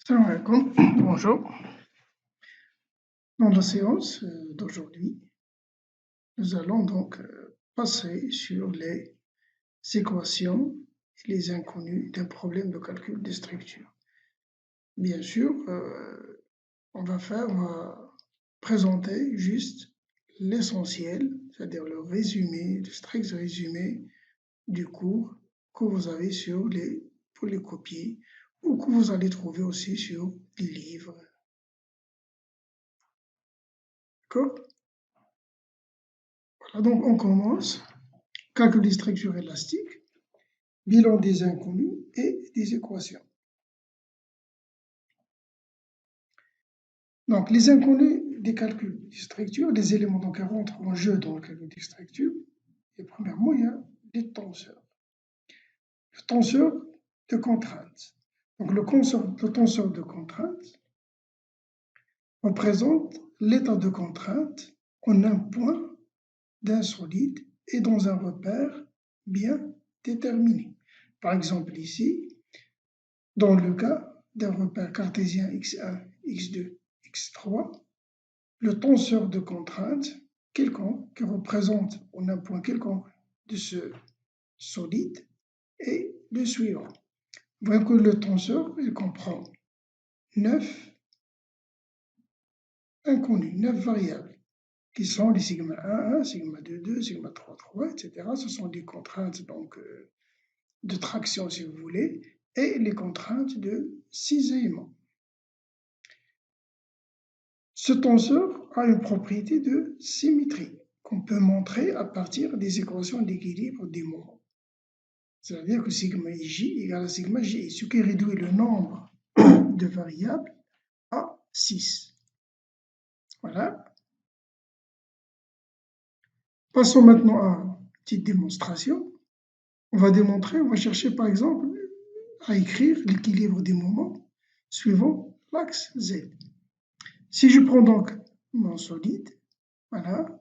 Salam alaikum. Bonjour. Dans la séance d'aujourd'hui, nous allons donc passer sur les équations et les inconnues d'un problème de calcul des structures. Bien sûr, on va présenter juste l'essentiel, c'est-à-dire le résumé, le strict résumé du cours que vous avez pour les copier ou que vous allez trouver aussi sur les livres. D'accord? Voilà, donc on commence. Calcul des structures élastiques, bilan des inconnus et des équations. Donc, les inconnus des calculs des structures, les éléments qui rentrent en jeu dans le calcul des structures, et premièrement, il y a les tenseurs. Le tenseur de contrainte. Donc, le tenseur de contrainte représente l'état de contrainte en un point d'un solide et dans un repère bien déterminé. Par exemple, ici, dans le cas d'un repère cartésien x1, x2, x3, le tenseur de contrainte quelconque qui représente en un point quelconque de ce solide est le suivant. Vous voyez que le tenseur il comprend 9 inconnus, 9 variables, qui sont les sigma 1, 1, sigma 2, 2, sigma 3, 3, etc. Ce sont des contraintes donc, de traction, si vous voulez, et les contraintes de cisaillement. Ce tenseur a une propriété de symétrie qu'on peut montrer à partir des équations d'équilibre des moments. C'est-à-dire que sigma j égale à sigma j, ce qui réduit le nombre de variables à 6. Voilà. Passons maintenant à une petite démonstration. On va chercher par exemple à écrire l'équilibre des moments suivant l'axe Z. Si je prends donc mon solide, voilà,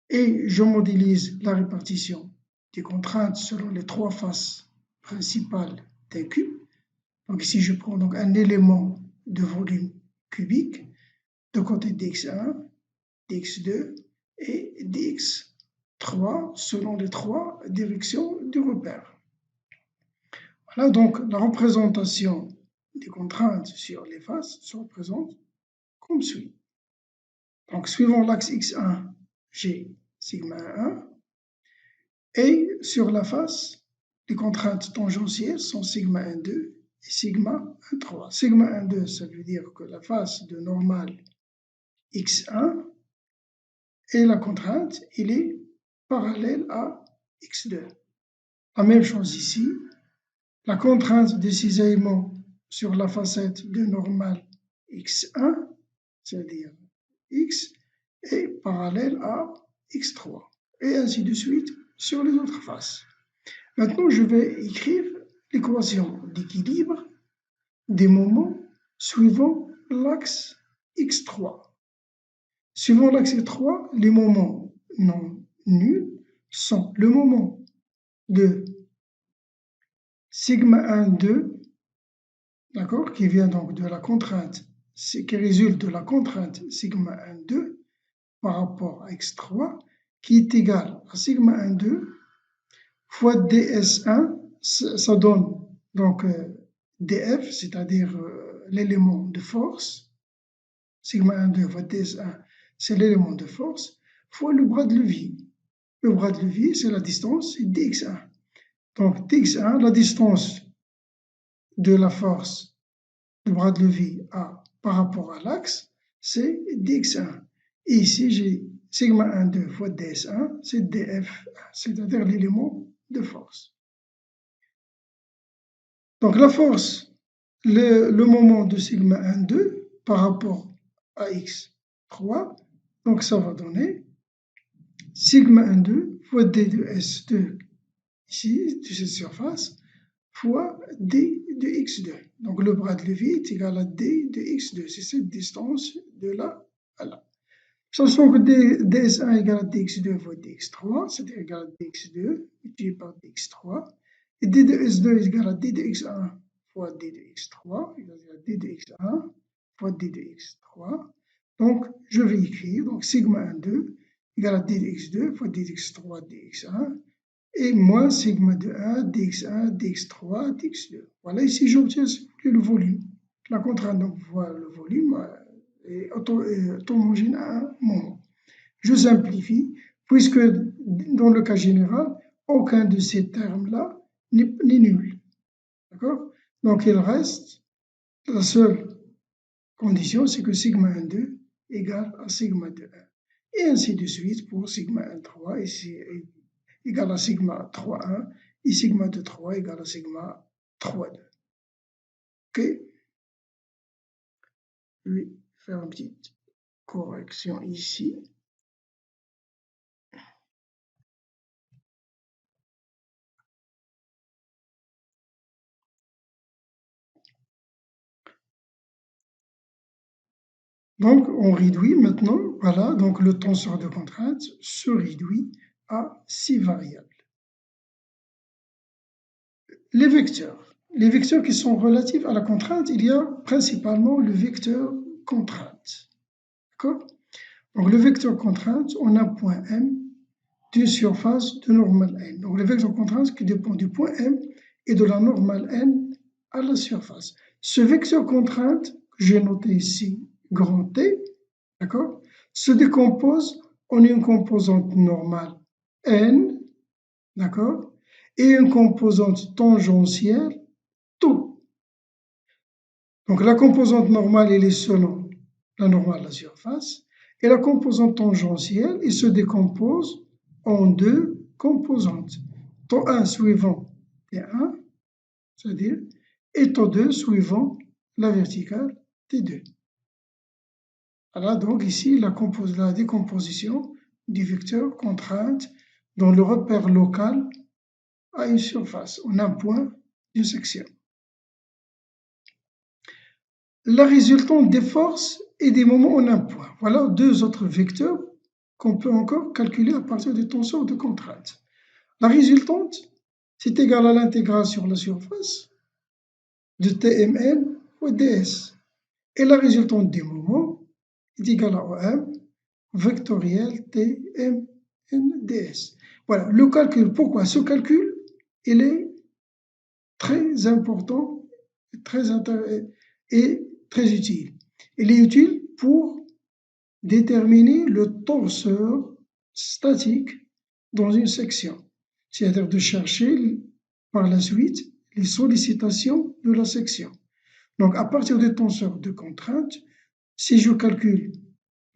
et je modélise la répartition des contraintes selon les trois faces principales d'un cube. Donc ici, je prends donc un élément de volume cubique de côté dx1, dx2 et dx3 selon les trois directions du repère. Voilà donc la représentation des contraintes sur les faces se représente comme suit. Donc suivant l'axe x1, j'ai sigma 1 et sur la face, les contraintes tangentielles sont sigma 1, 2 et sigma 1, 3. Sigma 1, 2, ça veut dire que la face de normale x1 et la contrainte, il est parallèle à x2. La même chose ici, la contrainte de cisaillement sur la facette de normale x1, c'est-à-dire x, est parallèle à x3, et ainsi de suite sur les autres faces. Maintenant, je vais écrire l'équation d'équilibre des moments suivant l'axe x3. Suivant l'axe x3, les moments non nuls sont le moment de sigma 1, 2, d'accord, qui vient donc de la contrainte, qui résulte de la contrainte sigma 1, 2 par rapport à x3, qui est égal à sigma 1, 2 fois ds1, ça donne donc df, c'est-à-dire l'élément de force, sigma 1, 2 fois ds1, c'est l'élément de force, fois le bras de levier. Le bras de levier, c'est la distance, c'est dx1. Donc dx1, la distance de la force du bras de levier par rapport à l'axe, c'est dx1. Et ici, j'ai sigma 1, 2 fois ds1, c'est df1, c'est-à-dire l'élément de force. Donc la force, le moment de sigma 1, 2 par rapport à x3, donc ça va donner sigma 1, 2 fois d de s2, ici, de cette surface, fois d de x2. Donc le bras de levier est égal à d de x2, c'est cette distance de là à là. Sachant que ds1 est égal à dx2 fois dx3, c'est égal à dx2 multiplié par dx3, et d de s2 est égal à d de x1 fois d de x3 égale à d de x1 fois d de x3. Donc, je vais écrire, donc sigma 1, 2 égale à d de x2 fois d de x3 dx1 et moins sigma de 1 dx1 dx3 dx2. Voilà, ici j'obtiens le volume. La contrainte, donc voilà, le volume est homogène à un moment. Je simplifie, puisque dans le cas général, aucun de ces termes-là n'est nul. D'accord? Donc il reste, la seule condition, c'est que sigma 1, 2 égale à sigma de 1. Et ainsi de suite pour sigma 1, 3, ici égale à sigma 3, 1, et sigma de 3 égale à sigma 3, 2. Ok? Je vais faire une petite correction ici. Donc, on réduit maintenant, voilà, donc le tenseur de contrainte se réduit à 6 variables. Les vecteurs qui sont relatifs à la contrainte, il y a principalement le vecteur contrainte. D'accord? Donc, le vecteur contrainte, on a point M d'une surface de normale N. Donc, le vecteur contrainte qui dépend du point M et de la normale N à la surface. Ce vecteur contrainte, que j'ai noté ici, grand T, d'accord, se décompose en une composante normale N, d'accord, et une composante tangentielle tout. Donc la composante normale, elle est selon la normale de la surface, et la composante tangentielle, elle se décompose en deux composantes. Taux 1 suivant T1, c'est-à-dire, et taux 2 suivant la verticale T2. Voilà donc ici la décomposition du vecteur contrainte dans le repère local à une surface, en un point d'une section. La résultante des forces et des moments en un point. Voilà deux autres vecteurs qu'on peut encore calculer à partir des tenseurs de contrainte. La résultante, c'est égal à l'intégrale sur la surface de Tmn fois ds. Et la résultante des moments est égale à OM vectoriel Tmn ds. Voilà, le calcul, pourquoi ce calcul, il est très important et très utile. Il est utile pour déterminer le tenseur statique dans une section, c'est-à-dire de chercher par la suite les sollicitations de la section. Donc, à partir des tenseurs de contraintes, si je calcule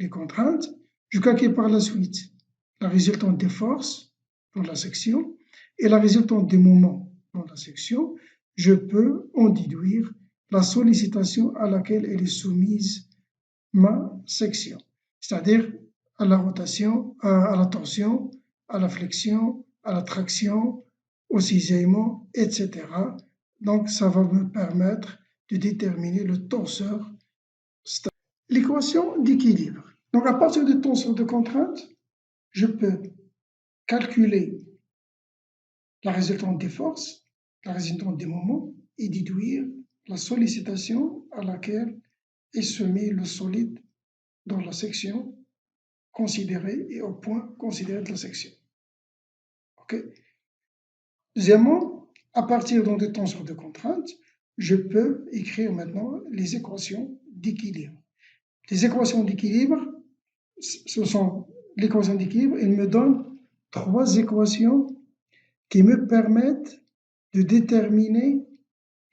les contraintes, je calcule par la suite la résultante des forces dans la section et la résultante des moments dans la section. Je peux en déduire la sollicitation à laquelle elle est soumise ma section, c'est-à-dire à la rotation, à la torsion, à la flexion, à la traction, au cisaillement, etc. Donc, ça va me permettre de déterminer le tenseur statique. L'équation d'équilibre. Donc, à partir du tenseur de contrainte, je peux calculer la résultante des forces, la résultante des moments et déduire la sollicitation à laquelle est soumis le solide dans la section considérée et au point considéré de la section. Ok. Deuxièmement, à partir des tenseurs de contrainte, je peux écrire maintenant les équations d'équilibre. Les équations d'équilibre, ce sont l'équation d'équilibre, il me donne trois équations qui me permettent de déterminer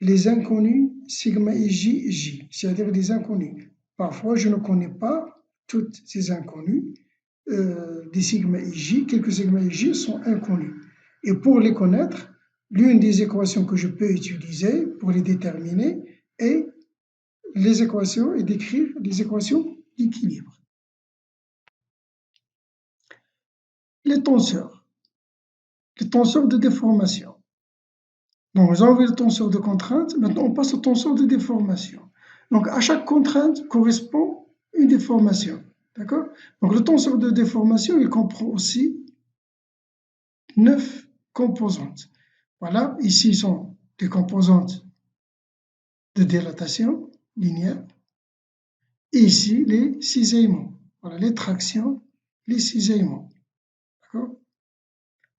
les inconnus sigma et j, c'est-à-dire les inconnus. Parfois, je ne connais pas toutes ces inconnus, des sigma et j, quelques sigma et j sont inconnus. Et pour les connaître, l'une des équations que je peux utiliser pour les déterminer est les équations et d'écrire les équations d'équilibre. Les tenseurs de déformation. Donc, nous avons vu le tenseur de contrainte, maintenant on passe au tenseur de déformation. Donc, à chaque contrainte correspond une déformation. D'accord? Donc, le tenseur de déformation, il comprend aussi 9 composantes. Voilà, ici sont les composantes de dilatation linéaire. Et ici, les cisaillements. Voilà, les tractions, les cisaillements. D'accord?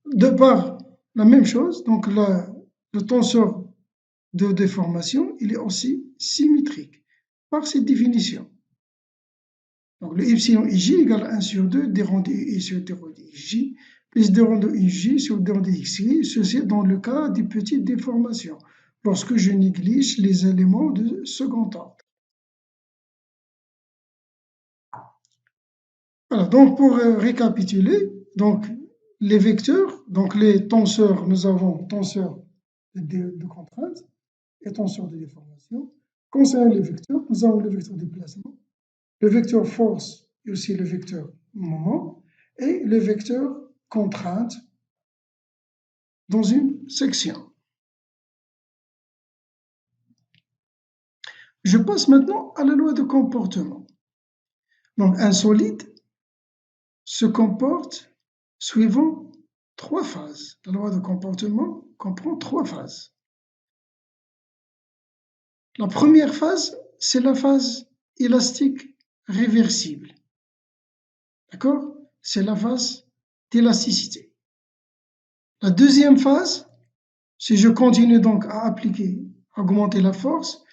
De par la même chose, donc le tenseur de déformation, il est aussi symétrique par cette définition. Donc le epsilon ij égale 1 sur 2 d rond i sur d rond ij plus d rond ij sur d rond xi, ceci dans le cas des petites déformations, lorsque je néglige les éléments de second ordre. Voilà, donc pour récapituler, donc les vecteurs, donc les tenseurs, nous avons tenseur de contrainte et tenseur de déformation. Concernant les vecteurs, nous avons le vecteur déplacement, le vecteur force et aussi le vecteur moment, et le vecteur contrainte dans une section. Je passe maintenant à la loi de comportement. Donc un solide se comporte suivant 3 phases. La loi de comportement comprend 3 phases. La première phase, c'est la phase élastique réversible. D'accord? C'est la phase d'élasticité. La deuxième phase, si je continue donc à appliquer, à augmenter la force,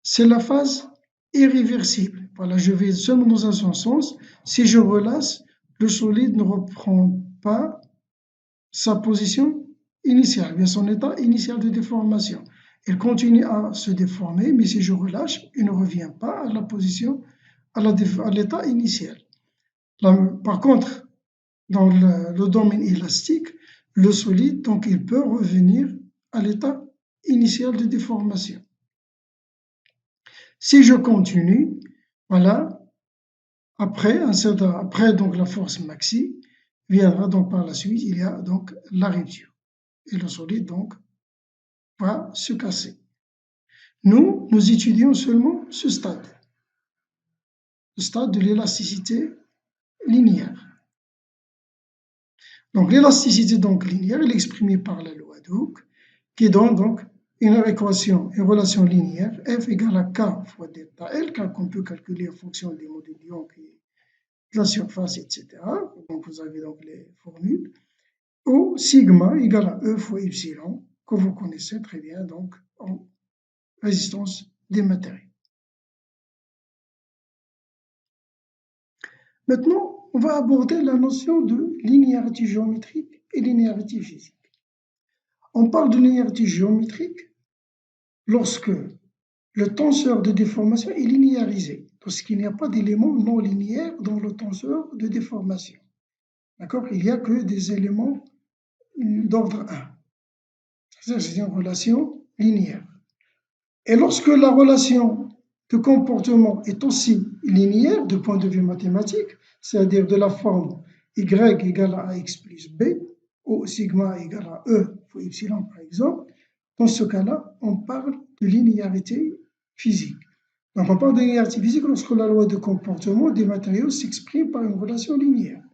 c'est la phase irréversible. Voilà, je vais seulement dans un seul sens. Si je relâche, le solide ne reprend pas sa position initiale, bien son état initial de déformation. Il continue à se déformer, mais si je relâche, il ne revient pas à la position, à l'état initial. Par contre, dans le domaine élastique, le solide, donc il peut revenir à l'état initial de déformation. Si je continue, voilà, après donc la force maxi, viendra donc par la suite, il y a donc la rupture. Et le solide donc va se casser. Nous étudions seulement ce stade, le stade de l'élasticité linéaire. Donc l'élasticité linéaire, elle est exprimée par la loi de Hooke, qui donne donc une équation, une relation linéaire, F égale à K fois delta L, qu'on peut calculer en fonction des modules Young et de la surface, etc. Donc vous avez donc les formules. Ou sigma égale à E fois epsilon, que vous connaissez très bien donc en résistance des matériaux. Maintenant, on va aborder la notion de linéarité géométrique et linéarité physique. On parle de linéarité géométrique lorsque le tenseur de déformation est linéarisé, lorsqu'il n'y a pas d'éléments non linéaires dans le tenseur de déformation. D'accord? Il n'y a que des éléments d'ordre 1. C'est une relation linéaire. Et lorsque la relation de comportement est aussi linéaire du point de vue mathématique, c'est-à-dire de la forme y égale à ax plus b, ou sigma égale à e fois epsilon par exemple, dans ce cas-là, on parle de linéarité physique. Donc on parle de linéarité physique lorsque la loi de comportement des matériaux s'exprime par une relation linéaire.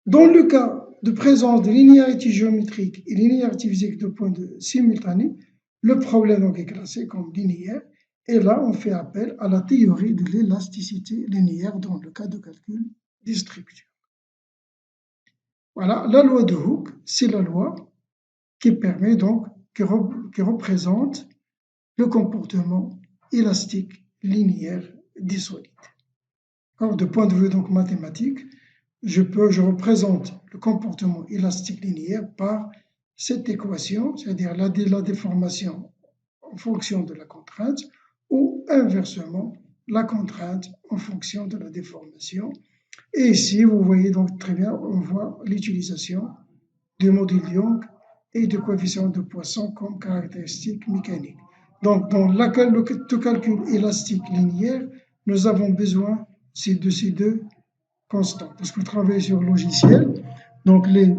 Dans le cas de présence de linéarité géométrique et linéarité physique de point de vue simultané, le problème donc est classé comme linéaire, et là on fait appel à la théorie de l'élasticité linéaire dans le cas de calcul des structures. Voilà, la loi de Hooke, c'est la loi qui permet donc, qui représente le comportement élastique linéaire des solides. Alors, de point de vue donc mathématique, je représente le comportement élastique linéaire par cette équation, c'est-à-dire la déformation en fonction de la contrainte, ou inversement, la contrainte en fonction de la déformation. Et ici, vous voyez donc très bien, on voit l'utilisation du module Young et du coefficient de Poisson comme caractéristique mécanique. Donc, dans le calcul élastique linéaire, nous avons besoin de ces deux constants. Parce que vous travaillez sur le logiciel, donc les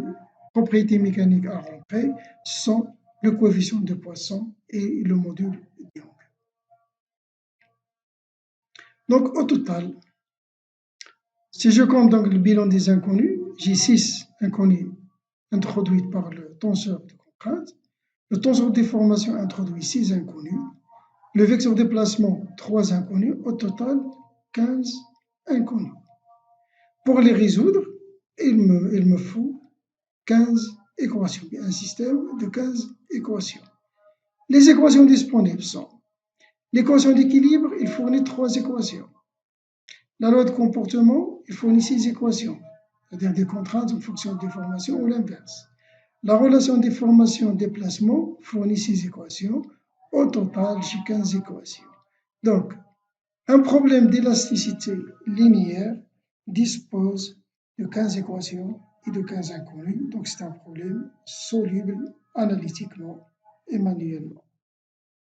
propriétés mécaniques à rentrer sont le coefficient de Poisson et le module Young. Donc, au total, si je compte donc le bilan des inconnus, j'ai 6 inconnus introduits par le tenseur de contrainte. Le tenseur de déformation introduit 6 inconnus. Le vecteur de déplacement, 3 inconnus. Au total, 15 inconnus. Pour les résoudre, il me faut 15 équations, un système de 15 équations. Les équations disponibles sont l'équation d'équilibre, il fournit 3 équations. La loi de comportement, il fournit 6 équations, c'est-à-dire des contraintes en fonction de déformation ou l'inverse. La relation déformation-déplacement fournit 6 équations. Au total, j'ai 15 équations. Donc, un problème d'élasticité linéaire dispose de 15 équations et de 15 inconnus. Donc, c'est un problème soluble analytiquement et manuellement.